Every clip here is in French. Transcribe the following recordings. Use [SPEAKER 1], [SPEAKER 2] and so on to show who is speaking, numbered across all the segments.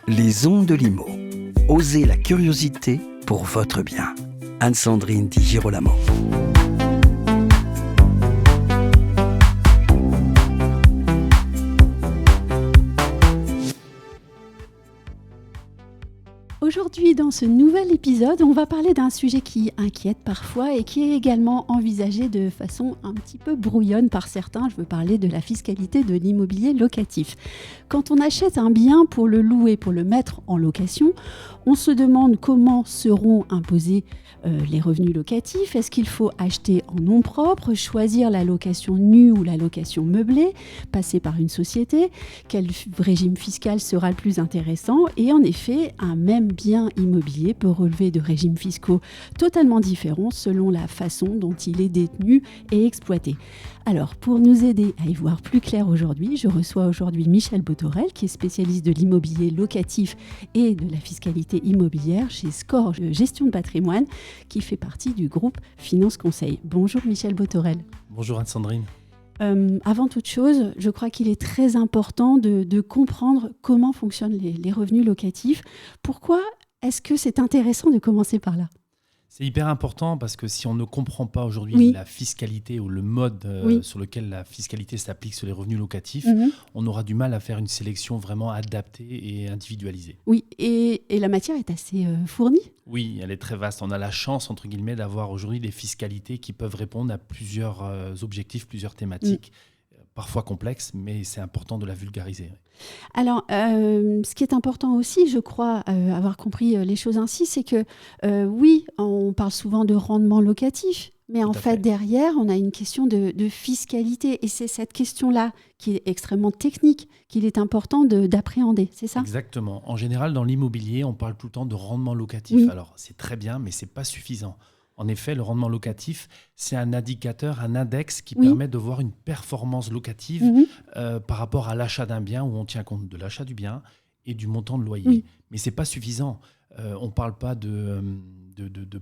[SPEAKER 1] Les ondes de Limo. Osez la curiosité pour votre bien. Anne-Sandrine Di Girolamo.
[SPEAKER 2] Aujourd'hui, dans ce nouvel épisode, on va parler d'un sujet qui inquiète parfois et qui est également envisagé de façon un petit peu brouillonne par certains. Je veux parler de la fiscalité de l'immobilier locatif. Quand on achète un bien pour le louer, pour le mettre en location, on se demande comment seront imposés les revenus locatifs. Est-ce qu'il faut acheter en nom propre, choisir la location nue ou la location meublée, passer par une société? Quel régime fiscal sera le plus intéressant? Et en effet, un même bien immobilier peut relever de régimes fiscaux totalement différents selon la façon dont il est détenu et exploité. Alors, pour nous aider à y voir plus clair aujourd'hui, je reçois aujourd'hui Michel Botorel, qui est spécialiste de l'immobilier locatif et de la fiscalité immobilière chez Score Gestion de patrimoine, qui fait partie du groupe Finance Conseil. Bonjour Michel Botorel.
[SPEAKER 3] Bonjour Anne-Sandrine.
[SPEAKER 2] Avant toute chose, je crois qu'il est très important de comprendre comment fonctionnent les revenus locatifs. Pourquoi est-ce que c'est intéressant de commencer par là ?
[SPEAKER 3] C'est hyper important parce que si on ne comprend pas aujourd'hui la fiscalité ou le mode sur lequel la fiscalité s'applique sur les revenus locatifs, on aura du mal à faire une sélection vraiment adaptée et individualisée.
[SPEAKER 2] Oui, et la matière est assez fournie.
[SPEAKER 3] Oui, elle est très vaste. On a la chance, entre guillemets, d'avoir aujourd'hui des fiscalités qui peuvent répondre à plusieurs objectifs, plusieurs thématiques. Parfois complexe, mais c'est important de la vulgariser.
[SPEAKER 2] Alors, ce qui est important aussi, je crois, avoir compris les choses ainsi, c'est que oui, on parle souvent de rendement locatif, mais en fait, derrière, on a une question de fiscalité. Et c'est cette question-là qui est extrêmement technique, qu'il est important d'appréhender, c'est ça ?
[SPEAKER 3] Exactement. En général, dans l'immobilier, on parle tout le temps de rendement locatif.
[SPEAKER 2] Oui.
[SPEAKER 3] Alors, c'est très bien, mais ce n'est pas suffisant. En effet, le rendement locatif, c'est un indicateur, un index qui permet de voir une performance locative par rapport à l'achat d'un bien, où on tient compte de l'achat du bien et du montant de loyer.
[SPEAKER 2] Oui.
[SPEAKER 3] Mais ce n'est pas suffisant. On ne parle pas de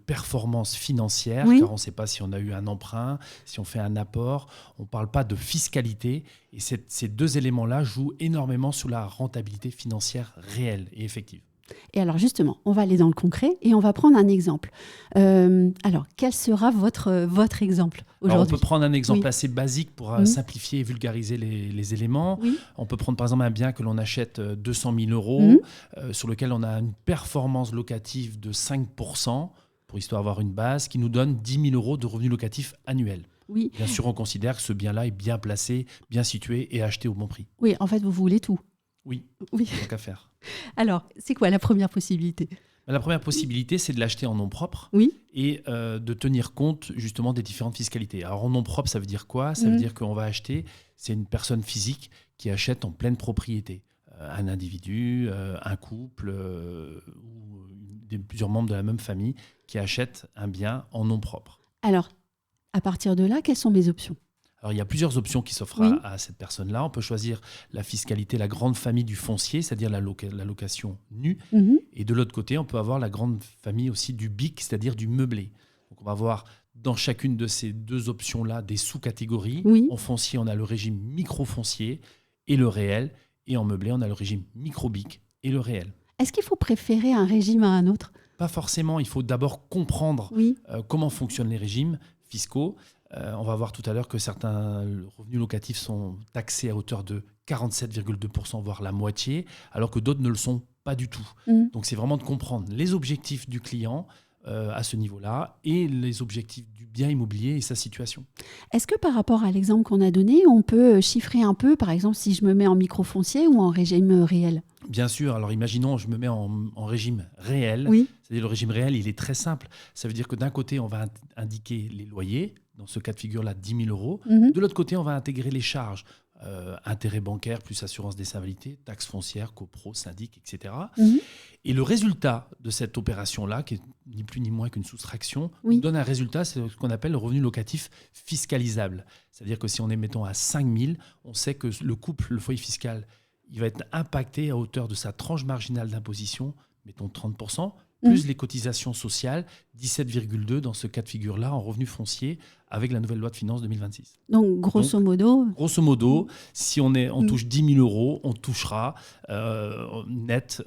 [SPEAKER 3] performance financière, car on ne sait pas si on a eu un emprunt, si on fait un apport. On ne parle pas de fiscalité. Et ces deux éléments-là jouent énormément sur la rentabilité financière réelle et effective.
[SPEAKER 2] Et alors justement, on va aller dans le concret et on va prendre un exemple. Alors, quel sera votre exemple aujourd'hui ?
[SPEAKER 3] Alors, on peut prendre un exemple assez basique pour simplifier et vulgariser les éléments.
[SPEAKER 2] Oui.
[SPEAKER 3] On peut prendre par exemple un bien que l'on achète 200 000 euros, sur lequel on a une performance locative de 5%, pour histoire d'avoir une base, qui nous donne 10 000 euros de revenus locatifs annuels.
[SPEAKER 2] Oui.
[SPEAKER 3] Bien sûr, on considère que ce bien-là est bien placé, bien situé et acheté au bon prix.
[SPEAKER 2] Oui, en fait, vous voulez tout.
[SPEAKER 3] Oui, tant qu'à faire.
[SPEAKER 2] Alors, c'est quoi la première possibilité ?
[SPEAKER 3] La première possibilité, c'est de l'acheter en nom propre et de tenir compte justement des différentes fiscalités. Alors en nom propre, ça veut dire quoi ? Ça veut dire qu'on va acheter, c'est une personne physique qui achète en pleine propriété. Un individu, un couple ou plusieurs membres de la même famille qui achètent un bien en nom propre.
[SPEAKER 2] Alors, à partir de là, quelles sont mes options ?
[SPEAKER 3] Alors, il y a plusieurs options qui s'offrent à cette personne-là. On peut choisir la fiscalité, la grande famille du foncier, c'est-à-dire la location nue. Et de l'autre côté, on peut avoir la grande famille aussi du BIC, c'est-à-dire du meublé. Donc, on va avoir dans chacune de ces deux options-là des sous-catégories. En foncier, on a le régime micro-foncier et le réel. Et en meublé, on a le régime micro-BIC et le réel.
[SPEAKER 2] Est-ce qu'il faut préférer un régime à un autre ?
[SPEAKER 3] Pas forcément. Il faut d'abord comprendre comment fonctionnent les régimes fiscaux. On va voir tout à l'heure que certains revenus locatifs sont taxés à hauteur de 47,2%, voire la moitié, alors que d'autres ne le sont pas du tout. Donc c'est vraiment de comprendre les objectifs du client à ce niveau-là et les objectifs du bien immobilier et sa situation.
[SPEAKER 2] Est-ce que par rapport à l'exemple qu'on a donné, on peut chiffrer un peu, par exemple, si je me mets en microfoncier ou en régime réel ?
[SPEAKER 3] Bien sûr. Alors imaginons, je me mets en régime réel. C'est-à-dire le régime réel, il est très simple. Ça veut dire que d'un côté, on va indiquer les loyers, dans ce cas de figure-là, 10 000 euros. De l'autre côté, on va intégrer les charges. Intérêts bancaires, plus assurance des invalidités, taxes foncières, copro, syndic, etc. Et le résultat de cette opération-là, qui est ni plus ni moins qu'une soustraction, nous donne un résultat, c'est ce qu'on appelle le revenu locatif fiscalisable. C'est-à-dire que si on est, mettons, à 5 000, on sait que le couple, le foyer fiscal, il va être impacté à hauteur de sa tranche marginale d'imposition, mettons 30%, plus les cotisations sociales, 17,2 dans ce cas de figure-là en revenu foncier avec la nouvelle loi de finances 2026.
[SPEAKER 2] Donc, grosso modo,
[SPEAKER 3] si on touche 10 000 euros, on touchera net,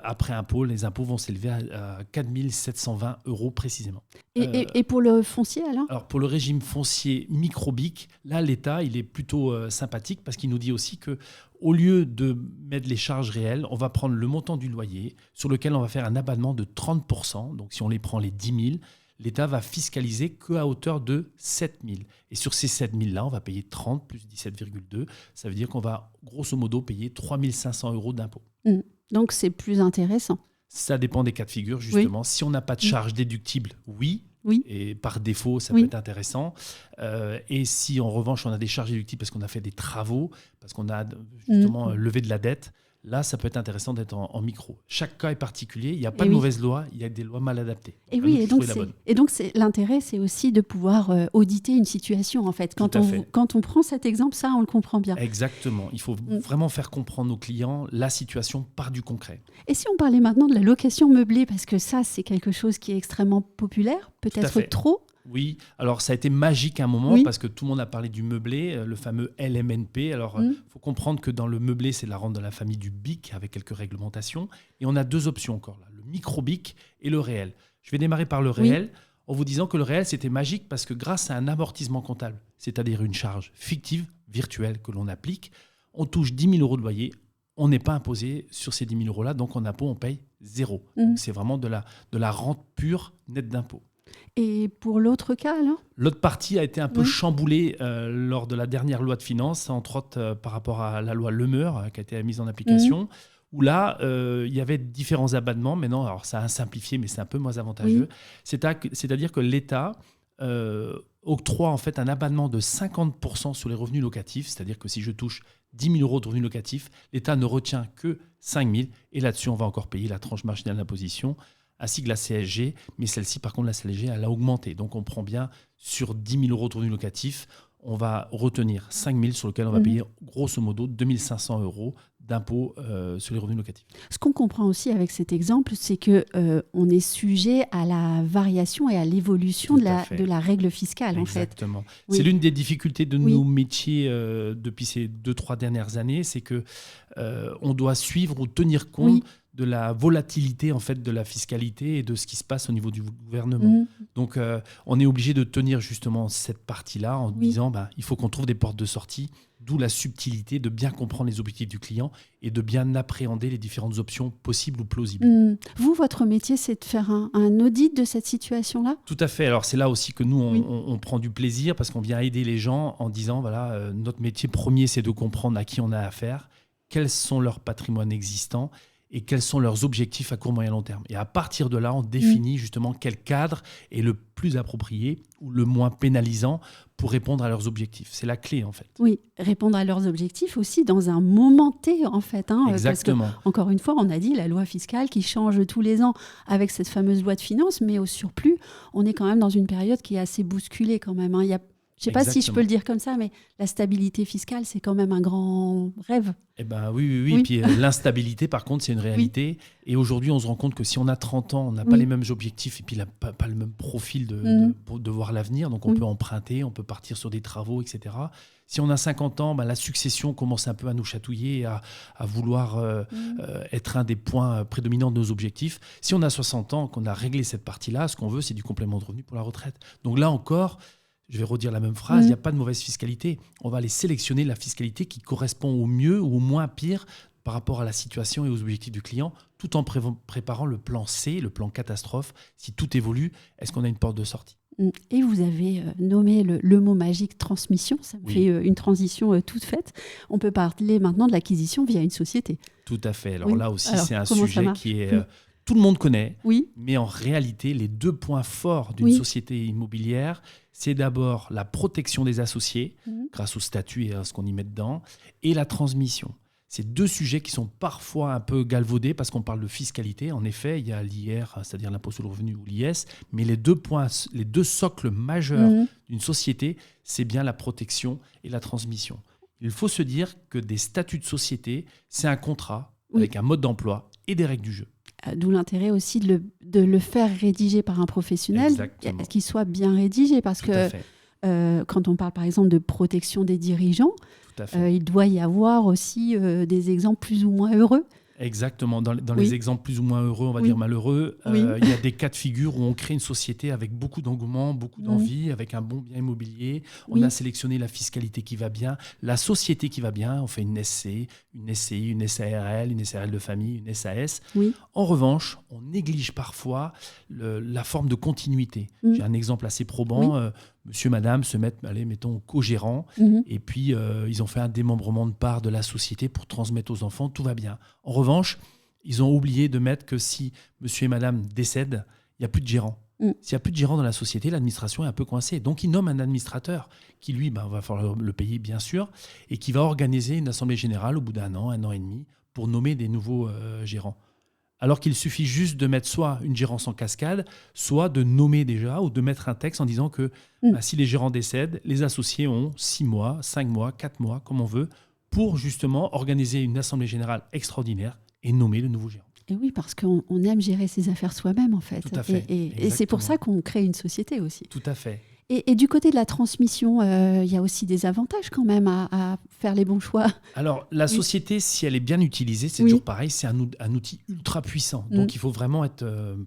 [SPEAKER 3] après impôt, les impôts vont s'élever à 4 720 euros précisément.
[SPEAKER 2] Et pour le foncier alors ?
[SPEAKER 3] Alors pour le régime foncier micro-BIC, là l'État il est plutôt sympathique parce qu'il nous dit aussi que au lieu de mettre les charges réelles, on va prendre le montant du loyer sur lequel on va faire un abattement de 30%. Donc si on les prend les 10 000, l'État va fiscaliser qu'à hauteur de 7 000. Et sur ces 7 000-là, on va payer 30 plus 17,2. Ça veut dire qu'on va grosso modo payer 3 500 euros d'impôt.
[SPEAKER 2] Donc c'est plus intéressant.
[SPEAKER 3] Ça dépend des cas de figure, justement. Oui. Si on n'a pas de charge déductible, oui. Et par défaut, ça peut être intéressant. Et si, en revanche, on a des charges déductibles parce qu'on a fait des travaux, parce qu'on a justement levé de la dette, là, ça peut être intéressant d'être en micro. Chaque cas est particulier. Il n'y a pas de mauvaise loi. Il y a des lois mal adaptées.
[SPEAKER 2] Et donc l'intérêt, c'est aussi de pouvoir auditer une situation, en fait. Quand on prend cet exemple, ça, on le comprend bien.
[SPEAKER 3] Exactement. Il faut vraiment faire comprendre aux clients la situation par du concret.
[SPEAKER 2] Et si on parlait maintenant de la location meublée, parce que ça, c'est quelque chose qui est extrêmement populaire, peut-être trop.
[SPEAKER 3] Oui, alors ça a été magique à un moment parce que tout le monde a parlé du meublé, le fameux LMNP. Alors, il faut comprendre que dans le meublé, c'est la rente de la famille du BIC avec quelques réglementations. Et on a deux options encore là, le micro-BIC et le réel. Je vais démarrer par le réel en vous disant que le réel, c'était magique parce que grâce à un amortissement comptable, c'est-à-dire une charge fictive, virtuelle que l'on applique, on touche 10 000 euros de loyer. On n'est pas imposé sur ces 10 000 euros-là, donc en impôt, on paye 0. Donc, c'est vraiment de la rente pure nette d'impôt.
[SPEAKER 2] Et pour l'autre cas, alors ?
[SPEAKER 3] L'autre partie a été un peu chamboulée lors de la dernière loi de finances, entre autres par rapport à la loi Lemeur qui a été mise en application, où là, il y avait différents abattements. Mais non, alors ça a simplifié, mais c'est un peu moins avantageux. C'est-à-dire que l'État octroie en fait un abattement de 50% sur les revenus locatifs. C'est-à-dire que si je touche 10 000 euros de revenus locatifs, l'État ne retient que 5 000. Et là-dessus, on va encore payer la tranche marginale d'imposition, ainsi que la CSG, mais celle-ci, par contre, la CSG, elle a augmenté. Donc, on prend bien sur 10 000 euros de revenus locatifs, on va retenir 5 000 sur lequel on va payer grosso modo 2 500 euros d'impôt sur les revenus locatifs.
[SPEAKER 2] Ce qu'on comprend aussi avec cet exemple, c'est qu'on est sujet à la variation et à l'évolution de la règle fiscale.
[SPEAKER 3] Exactement.
[SPEAKER 2] En fait.
[SPEAKER 3] C'est l'une des difficultés de nos métiers depuis ces 2-3 dernières années, c'est qu'on doit suivre ou tenir compte de la volatilité en fait de la fiscalité et de ce qui se passe au niveau du gouvernement. Donc on est obligé de tenir justement cette partie-là en disant il faut qu'on trouve des portes de sortie, d'où la subtilité de bien comprendre les objectifs du client et de bien appréhender les différentes options possibles ou plausibles.
[SPEAKER 2] Vous, votre métier, c'est de faire un audit de cette situation-là ?
[SPEAKER 3] Tout à fait. Alors c'est là aussi que nous, on prend du plaisir parce qu'on vient aider les gens en disant notre métier premier, c'est de comprendre à qui on a affaire, quels sont leurs patrimoines existants et quels sont leurs objectifs à court, moyen, long terme. Et à partir de là, on définit justement quel cadre est le plus approprié ou le moins pénalisant pour répondre à leurs objectifs. C'est la clé, en fait.
[SPEAKER 2] Oui, répondre à leurs objectifs aussi dans un moment T, en fait.
[SPEAKER 3] Exactement.
[SPEAKER 2] Parce que, encore une fois, on a dit la loi fiscale qui change tous les ans avec cette fameuse loi de finances, mais au surplus, on est quand même dans une période qui est assez bousculée quand même. Il y a Je ne sais pas si je peux le dire comme ça, mais la stabilité fiscale, c'est quand même un grand rêve.
[SPEAKER 3] Eh ben, oui. Et puis l'instabilité, par contre, c'est une réalité. Et aujourd'hui, on se rend compte que si on a 30 ans, on n'a pas les mêmes objectifs et puis pas le même profil de voir l'avenir. Donc, on peut emprunter, on peut partir sur des travaux, etc. Si on a 50 ans, la succession commence un peu à nous chatouiller, à vouloir être un des points prédominants de nos objectifs. Si on a 60 ans, qu'on a réglé cette partie-là, ce qu'on veut, c'est du complément de revenu pour la retraite. Donc là encore... Je vais redire la même phrase, il n'y a pas de mauvaise fiscalité. On va aller sélectionner la fiscalité qui correspond au mieux ou au moins pire par rapport à la situation et aux objectifs du client, tout en préparant le plan C, le plan catastrophe. Si tout évolue, est-ce qu'on a une porte de sortie ?
[SPEAKER 2] Et vous avez nommé le mot magique transmission, ça me fait une transition toute faite. On peut parler maintenant de l'acquisition via une société.
[SPEAKER 3] Tout à fait. Alors là aussi, c'est un sujet qui est... tout le monde connaît, mais en réalité, les deux points forts d'une société immobilière, c'est d'abord la protection des associés, grâce au statut et à ce qu'on y met dedans, et la transmission. C'est deux sujets qui sont parfois un peu galvaudés parce qu'on parle de fiscalité. En effet, il y a l'IR, c'est-à-dire l'impôt sur le revenu ou l'IS, mais les deux socles majeurs d'une société, c'est bien la protection et la transmission. Il faut se dire que des statuts de société, c'est un contrat avec un mode d'emploi et des règles du jeu.
[SPEAKER 2] D'où l'intérêt aussi de le faire rédiger par un professionnel, qu'il soit bien rédigé, parce que quand on parle par exemple de protection des dirigeants, il doit y avoir aussi des exemples plus ou moins heureux.
[SPEAKER 3] Exactement. Dans les exemples plus ou moins heureux, on va dire malheureux, il y a des cas de figure où on crée une société avec beaucoup d'engouement, beaucoup d'envie, avec un bon bien immobilier. On a sélectionné la fiscalité qui va bien, la société qui va bien. On fait une SC, une SCI, une SARL, une SARL de famille, une SAS. En revanche, on néglige parfois la forme de continuité. J'ai un exemple assez probant. Monsieur, madame se mettent, mettons, co-gérants, et puis ils ont fait un démembrement de part de la société pour transmettre aux enfants, tout va bien. En revanche, ils ont oublié de mettre que si monsieur et madame décèdent, il n'y a plus de gérant. S'il n'y a plus de gérant dans la société, l'administration est un peu coincée. Donc, ils nomment un administrateur qui, lui, va falloir le payer, bien sûr, et qui va organiser une assemblée générale au bout d'un an et demi, pour nommer des nouveaux gérants. Alors qu'il suffit juste de mettre soit une gérance en cascade, soit de nommer déjà, ou de mettre un texte en disant que si les gérants décèdent, les associés ont 6 mois, 5 mois, 4 mois, comme on veut, pour justement organiser une assemblée générale extraordinaire et nommer le nouveau gérant.
[SPEAKER 2] Et oui, parce qu'on aime gérer ses affaires soi-même, en fait.
[SPEAKER 3] Tout à fait.
[SPEAKER 2] Et c'est pour ça qu'on crée une société aussi.
[SPEAKER 3] Tout à fait.
[SPEAKER 2] Et du côté de la transmission, il y a aussi des avantages quand même à faire les bons choix.
[SPEAKER 3] Alors, la société, si elle est bien utilisée, c'est toujours pareil, c'est un outil ultra puissant. Donc, il faut vraiment être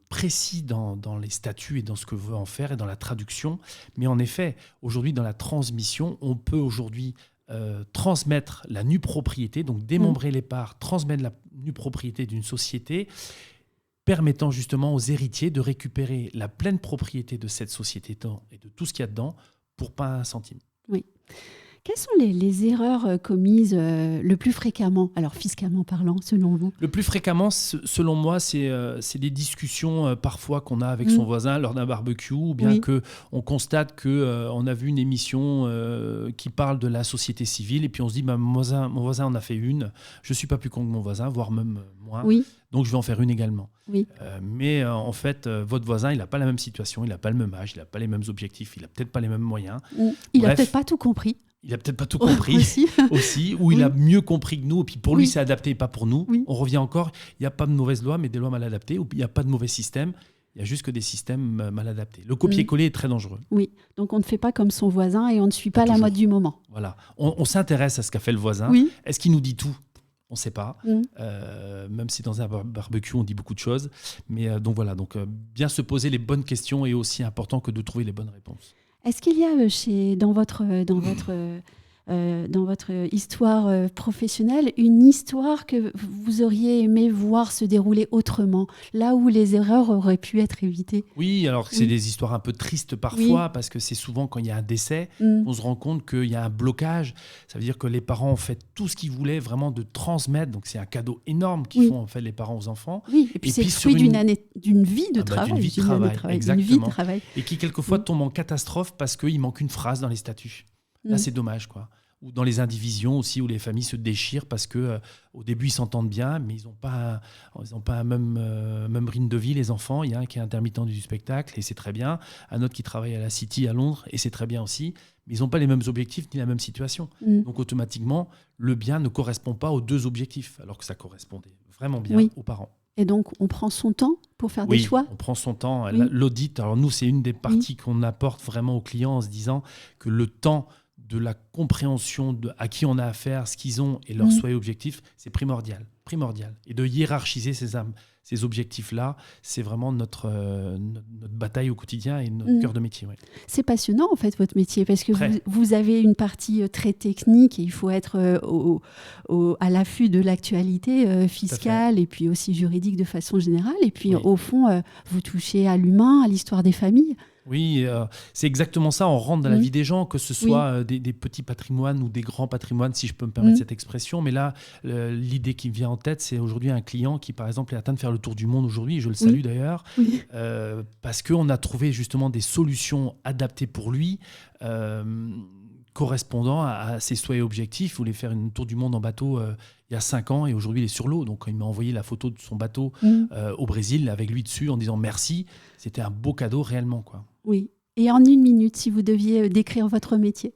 [SPEAKER 3] précis dans les statuts et dans ce que veut en faire et dans la traduction. Mais en effet, aujourd'hui, dans la transmission, on peut aujourd'hui transmettre la nue propriété, donc démembrer les parts, transmettre la nue propriété d'une société, permettant justement aux héritiers de récupérer la pleine propriété de cette société et de tout ce qu'il y a dedans pour pas un centime.
[SPEAKER 2] Oui. Quelles sont les erreurs commises le plus fréquemment, alors fiscalement parlant, selon vous ?
[SPEAKER 3] Le plus fréquemment, selon moi, c'est des discussions parfois qu'on a avec son voisin lors d'un barbecue, ou bien qu'on constate qu'on a vu une émission qui parle de la société civile, et puis on se dit, mon voisin en a fait une, je ne suis pas plus con que mon voisin, voire même moins, donc je vais en faire une également. Mais en fait, votre voisin, il n'a pas la même situation, il n'a pas le même âge, il n'a pas les mêmes objectifs, il n'a peut-être pas les mêmes moyens.
[SPEAKER 2] Il n'a peut-être pas tout compris.
[SPEAKER 3] Il n'a peut-être pas tout compris aussi, ou il a mieux compris que nous, et puis pour lui c'est adapté et pas pour nous. On revient encore, il n'y a pas de mauvaise loi, mais des lois mal adaptées, ou il n'y a pas de mauvais système, il y a juste que des systèmes mal adaptés. Le copier-coller est très dangereux. Oui,
[SPEAKER 2] donc on ne fait pas comme son voisin et on ne suit pas la mode du moment.
[SPEAKER 3] Voilà, on s'intéresse à ce qu'a fait le voisin. Est-ce qu'il nous dit tout ? On ne sait pas, même si dans un barbecue on dit beaucoup de choses. Mais donc voilà, bien se poser les bonnes questions est aussi important que de trouver les bonnes réponses.
[SPEAKER 2] Est-ce qu'il y a dans votre histoire professionnelle une histoire que vous auriez aimé voir se dérouler autrement, là où les erreurs auraient pu être évitées ?
[SPEAKER 3] Oui, alors c'est des histoires un peu tristes parfois, parce que c'est souvent quand il y a un décès, on se rend compte qu'il y a un blocage. Ça veut dire que les parents ont fait tout ce qu'ils voulaient vraiment de transmettre, donc c'est un cadeau énorme qu'ils font en fait les parents aux enfants.
[SPEAKER 2] Oui, et puis c'est le fruit d'une vie de travail.
[SPEAKER 3] D'une vie de travail, et qui quelquefois tombe en catastrophe parce qu'il manque une phrase dans les statuts. Là, c'est dommage, quoi. Ou dans les indivisions aussi, où les familles se déchirent parce que au début, ils s'entendent bien, mais ils n'ont pas un même rythme de vie, les enfants. Il y a un qui est intermittent du spectacle, et c'est très bien. Un autre qui travaille à la City, à Londres, et c'est très bien aussi. Mais ils n'ont pas les mêmes objectifs ni la même situation. Donc, automatiquement, le bien ne correspond pas aux deux objectifs, alors que ça correspondait vraiment bien aux parents.
[SPEAKER 2] Et donc, on prend son temps pour faire des choix ?
[SPEAKER 3] Oui, on prend son temps. L'audit, alors nous, c'est une des parties qu'on apporte vraiment aux clients en se disant que le temps de la compréhension à qui on a affaire, ce qu'ils ont et leurs souhaits et objectifs, c'est primordial. Et de hiérarchiser ces objectifs-là, c'est vraiment notre bataille au quotidien et notre cœur de métier. Ouais.
[SPEAKER 2] C'est passionnant, en fait, votre métier, parce que vous avez une partie très technique et il faut être à l'affût de l'actualité fiscale et puis aussi juridique de façon générale. Et puis, au fond, vous touchez à l'humain, à l'histoire des familles.
[SPEAKER 3] Oui, c'est exactement ça. On rentre dans la vie des gens, que ce soit des petits patrimoines ou des grands patrimoines, si je peux me permettre cette expression. Mais là, l'idée qui me vient en tête, c'est aujourd'hui un client qui, par exemple, est atteint de faire le tour du monde aujourd'hui. Je le salue d'ailleurs, parce qu'on a trouvé justement des solutions adaptées pour lui, correspondant à ses souhaits et objectifs. Il voulait faire une tour du monde en bateau il y a 5 ans, et aujourd'hui il est sur l'eau. Donc il m'a envoyé la photo de son bateau au Brésil avec lui dessus en disant merci. C'était un beau cadeau réellement, quoi.
[SPEAKER 2] Oui. Et en 1 minute, si vous deviez décrire votre métier ?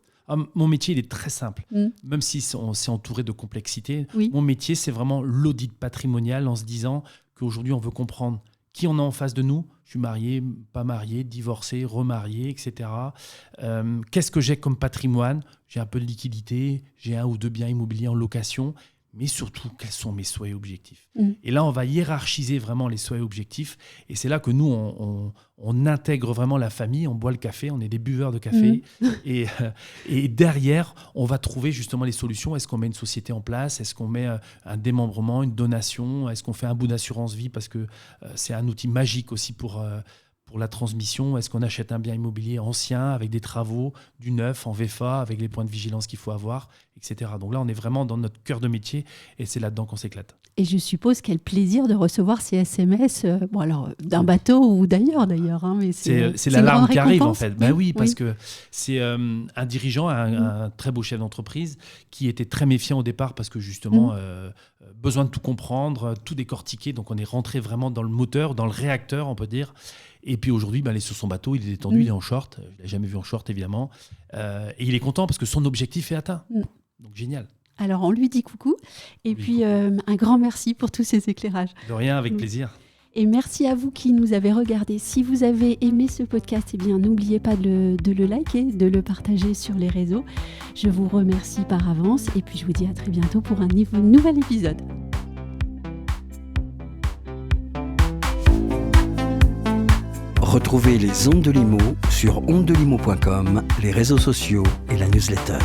[SPEAKER 3] Mon métier, il est très simple. Même si on s'est entouré de complexité, mon métier, c'est vraiment l'audit patrimonial, en se disant qu'aujourd'hui, on veut comprendre qui on a en face de nous. Je suis marié, pas marié, divorcé, remarié, etc. Qu'est-ce que j'ai comme patrimoine ? J'ai un peu de liquidité, j'ai 1 ou 2 biens immobiliers en location, mais surtout, quels sont mes souhaits et objectifs ? Et là, on va hiérarchiser vraiment les souhaits et objectifs. Et c'est là que nous, on intègre vraiment la famille, on boit le café, on est des buveurs de café. Et derrière, on va trouver justement les solutions. Est-ce qu'on met une société en place ? Est-ce qu'on met un démembrement, une donation ? Est-ce qu'on fait un bout d'assurance vie ? Parce que c'est un outil magique aussi pour la transmission. Est-ce qu'on achète un bien immobilier ancien avec des travaux, du neuf en VFA, avec les points de vigilance qu'il faut avoir, etc. Donc là, on est vraiment dans notre cœur de métier et c'est là-dedans qu'on s'éclate.
[SPEAKER 2] Et je suppose quel plaisir de recevoir ces SMS, d'un bateau ou d'ailleurs. Hein, mais
[SPEAKER 3] c'est l'alarme qui arrive en fait. Oui, parce que c'est un dirigeant, un très beau chef d'entreprise qui était très méfiant au départ parce que justement, besoin de tout comprendre, tout décortiquer. Donc on est rentré vraiment dans le moteur, dans le réacteur, on peut dire. Et puis aujourd'hui, il est sur son bateau, il est détendu, il est en short. Je ne l'ai jamais vu en short, évidemment. Et il est content parce que son objectif est atteint. Donc génial.
[SPEAKER 2] Alors, on lui dit coucou. Et puis, un grand merci pour tous ces éclairages.
[SPEAKER 3] De rien, avec plaisir.
[SPEAKER 2] Et merci à vous qui nous avez regardés. Si vous avez aimé ce podcast, n'oubliez pas de le liker, de le partager sur les réseaux. Je vous remercie par avance. Et puis, je vous dis à très bientôt pour un nouvel épisode.
[SPEAKER 1] Retrouvez les Ondes de Limo sur ondedelimo.com, les réseaux sociaux et la newsletter.